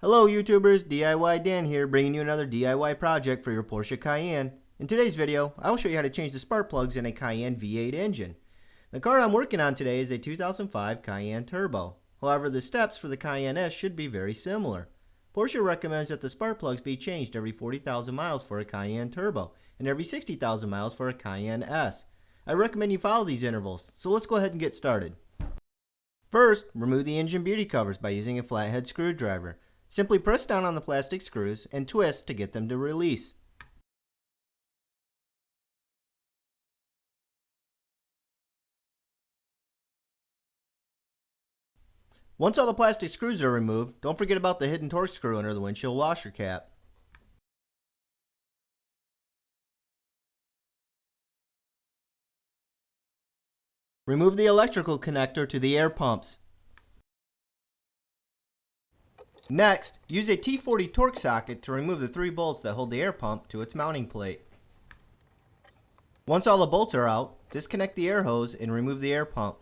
Hello YouTubers, DIYDan here, bringing you another DIY project for your Porsche Cayenne. In today's video, I will show you how to change the spark plugs in a Cayenne V8 engine. The car I'm working on today is a 2005 Cayenne Turbo. However, the steps for the Cayenne S should be very similar. Porsche recommends that the spark plugs be changed every 40,000 miles for a Cayenne Turbo and every 60,000 miles for a Cayenne S. I recommend you follow these intervals, so let's go ahead and get started. First, remove the engine beauty covers by using a flathead screwdriver. Simply press down on the plastic screws and twist to get them to release. Once all the plastic screws are removed, don't forget about the hidden torque screw under the windshield washer cap. Remove the electrical connector to the air pumps. Next, use a T40 torque socket to remove the 3 bolts that hold the air pump to its mounting plate. Once all the bolts are out, disconnect the air hose and remove the air pump.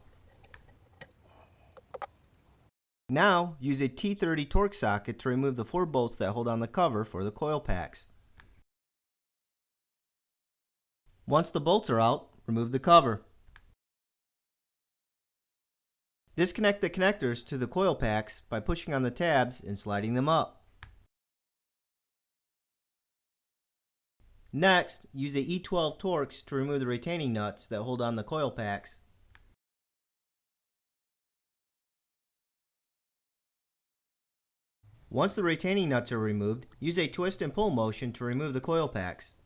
Now, use a T30 torque socket to remove the 4 bolts that hold on the cover for the coil packs. Once the bolts are out, remove the cover. Disconnect the connectors to the coil packs by pushing on the tabs and sliding them up. Next, use a E12 Torx to remove the retaining nuts that hold on the coil packs. Once the retaining nuts are removed, use a twist and pull motion to remove the coil packs.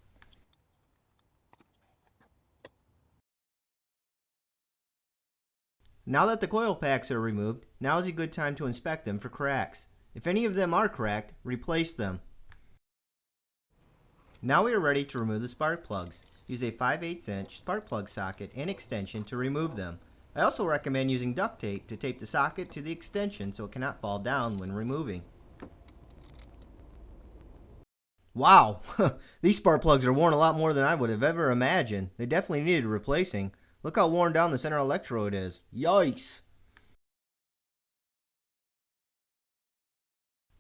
Now that the coil packs are removed, now is a good time to inspect them for cracks. If any of them are cracked, replace them. Now we are ready to remove the spark plugs. Use a 5/8 inch spark plug socket and extension to remove them. I also recommend using duct tape to tape the socket to the extension so it cannot fall down when removing. Wow! These spark plugs are worn a lot more than I would have ever imagined. They definitely needed replacing. Look how worn down the center electrode is. Yikes!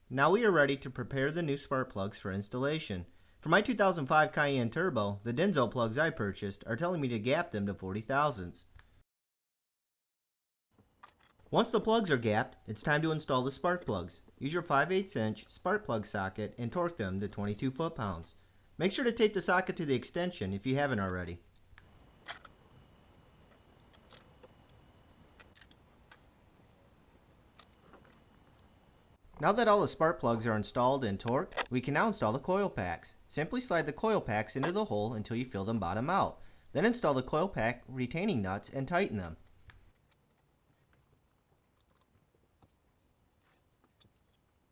Now we are ready to prepare the new spark plugs for installation. For my 2005 Cayenne Turbo, the Denso plugs I purchased are telling me to gap them to 40 thousandths. Once the plugs are gapped, it's time to install the spark plugs. Use your 5/8 inch spark plug socket and torque them to 22 foot-pounds. Make sure to tape the socket to the extension if you haven't already. Now that all the spark plugs are installed and torqued, we can now install the coil packs. Simply slide the coil packs into the hole until you feel them bottom out. Then install the coil pack retaining nuts and tighten them.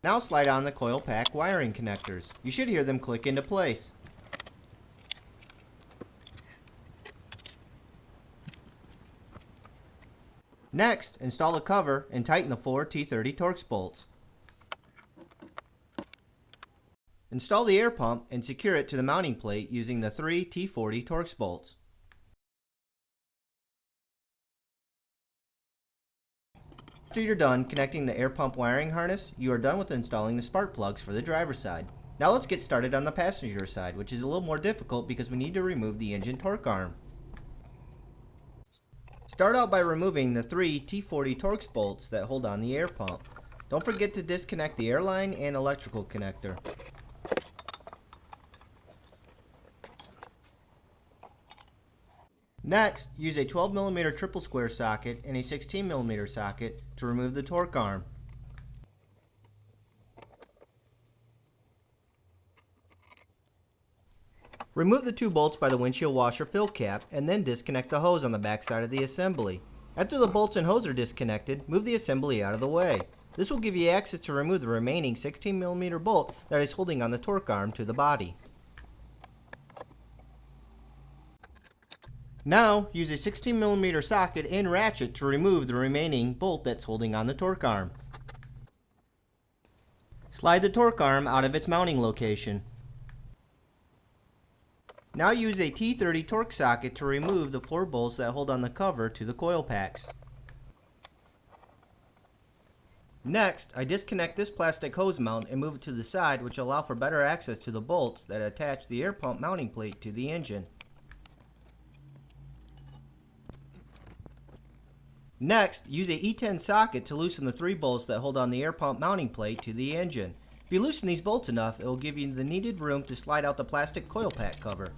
Now slide on the coil pack wiring connectors. You should hear them click into place. Next, install the cover and tighten the 4 T30 Torx bolts. Install the air pump and secure it to the mounting plate using the 3 T40 Torx bolts. After you're done connecting the air pump wiring harness, you are done with installing the spark plugs for the driver's side. Now let's get started on the passenger side, which is a little more difficult because we need to remove the engine torque arm. Start out by removing the 3 T40 Torx bolts that hold on the air pump. Don't forget to disconnect the air line and electrical connector. Next, use a 12mm triple square socket and a 16mm socket to remove the torque arm. Remove the 2 bolts by the windshield washer fill cap and then disconnect the hose on the back side of the assembly. After the bolts and hose are disconnected, move the assembly out of the way. This will give you access to remove the remaining 16mm bolt that is holding on the torque arm to the body. Now, use a 16mm socket and ratchet to remove the remaining bolt that's holding on the torque arm. Slide the torque arm out of its mounting location. Now use a T30 torque socket to remove the 4 bolts that hold on the cover to the coil packs. Next, I disconnect this plastic hose mount and move it to the side, which will allow for better access to the bolts that attach the air pump mounting plate to the engine. Next, use a E10 socket to loosen the 3 bolts that hold on the air pump mounting plate to the engine. If you loosen these bolts enough, it will give you the needed room to slide out the plastic coil pack cover.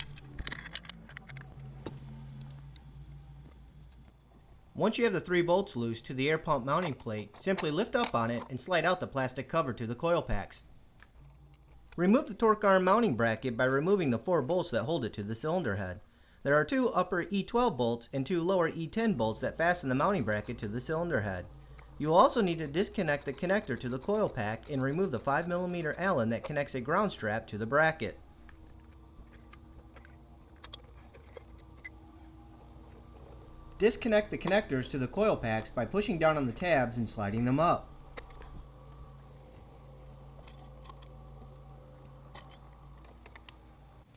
Once you have the 3 bolts loose to the air pump mounting plate, simply lift up on it and slide out the plastic cover to the coil packs. Remove the torque arm mounting bracket by removing the 4 bolts that hold it to the cylinder head. There are 2 upper E12 bolts and 2 lower E10 bolts that fasten the mounting bracket to the cylinder head. You will also need to disconnect the connector to the coil pack and remove the 5mm Allen that connects a ground strap to the bracket. Disconnect the connectors to the coil packs by pushing down on the tabs and sliding them up.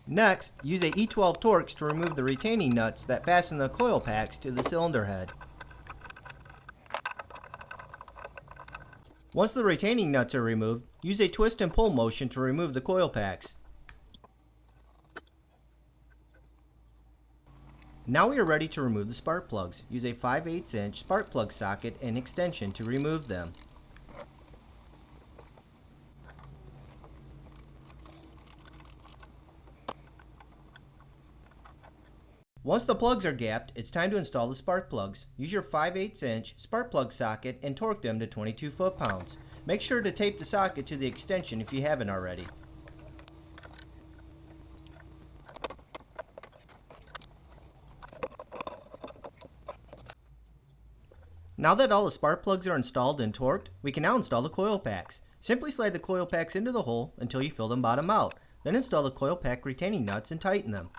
Next, use a E12 Torx to remove the retaining nuts that fasten the coil packs to the cylinder head. Once the retaining nuts are removed, use a twist and pull motion to remove the coil packs. Now we are ready to remove the spark plugs. Use a 5/8 inch spark plug socket and extension to remove them. Once the plugs are gapped, it's time to install the spark plugs. Use your 5/8 inch spark plug socket and torque them to 22 foot-pounds. Make sure to tape the socket to the extension if you haven't already. Now that all the spark plugs are installed and torqued, we can now install the coil packs. Simply slide the coil packs into the hole until you fill them bottom out. Then install the coil pack retaining nuts and tighten them.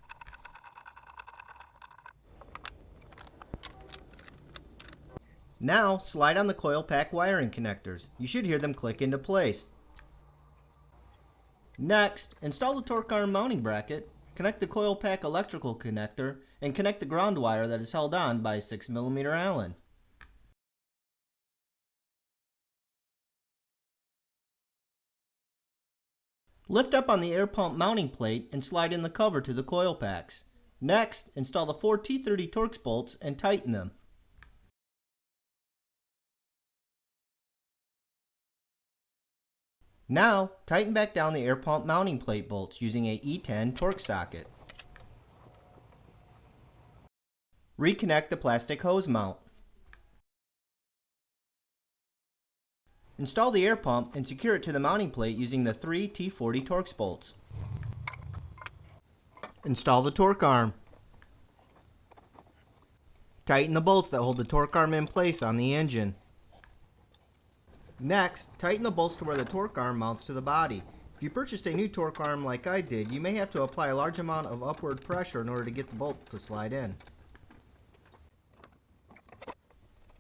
Now, slide on the coil pack wiring connectors. You should hear them click into place. Next, install the torque arm mounting bracket, connect the coil pack electrical connector, and connect the ground wire that is held on by a 6mm Allen. Lift up on the air pump mounting plate and slide in the cover to the coil packs. Next, install the 4 T30 Torx bolts and tighten them. Now, tighten back down the air pump mounting plate bolts using a E10 Torx socket. Reconnect the plastic hose mount. Install the air pump and secure it to the mounting plate using the 3 T40 Torx bolts. Install the torque arm. Tighten the bolts that hold the torque arm in place on the engine. Next, tighten the bolts to where the torque arm mounts to the body. If you purchased a new torque arm like I did, you may have to apply a large amount of upward pressure in order to get the bolt to slide in.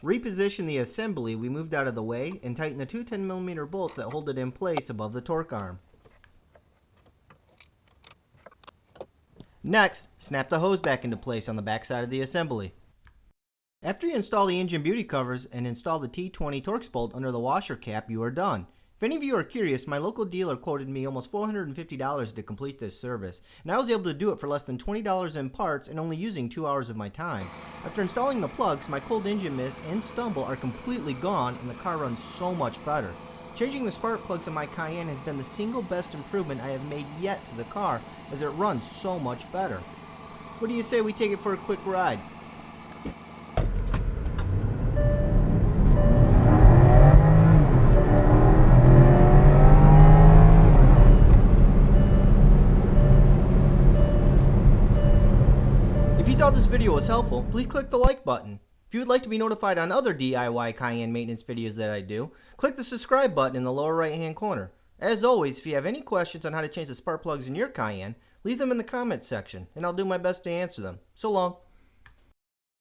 Reposition the assembly we moved out of the way and tighten the 2 10mm bolts that hold it in place above the torque arm. Next, snap the hose back into place on the back side of the assembly. After you install the engine beauty covers and install the T20 Torx bolt under the washer cap, you are done. If any of you are curious, my local dealer quoted me almost $450 to complete this service, and I was able to do it for less than $20 in parts and only using 2 hours of my time. After installing the plugs, my cold engine miss and stumble are completely gone and the car runs so much better. Changing the spark plugs on my Cayenne has been the single best improvement I have made yet to the car, as it runs so much better. What do you say we take it for a quick ride? If you thought this video was helpful, please click the like button. If you would like to be notified on other DIY Cayenne maintenance videos that I do, click the subscribe button in the lower right hand corner. As always, if you have any questions on how to change the spark plugs in your Cayenne, leave them in the comments section, and I'll do my best to answer them. So long.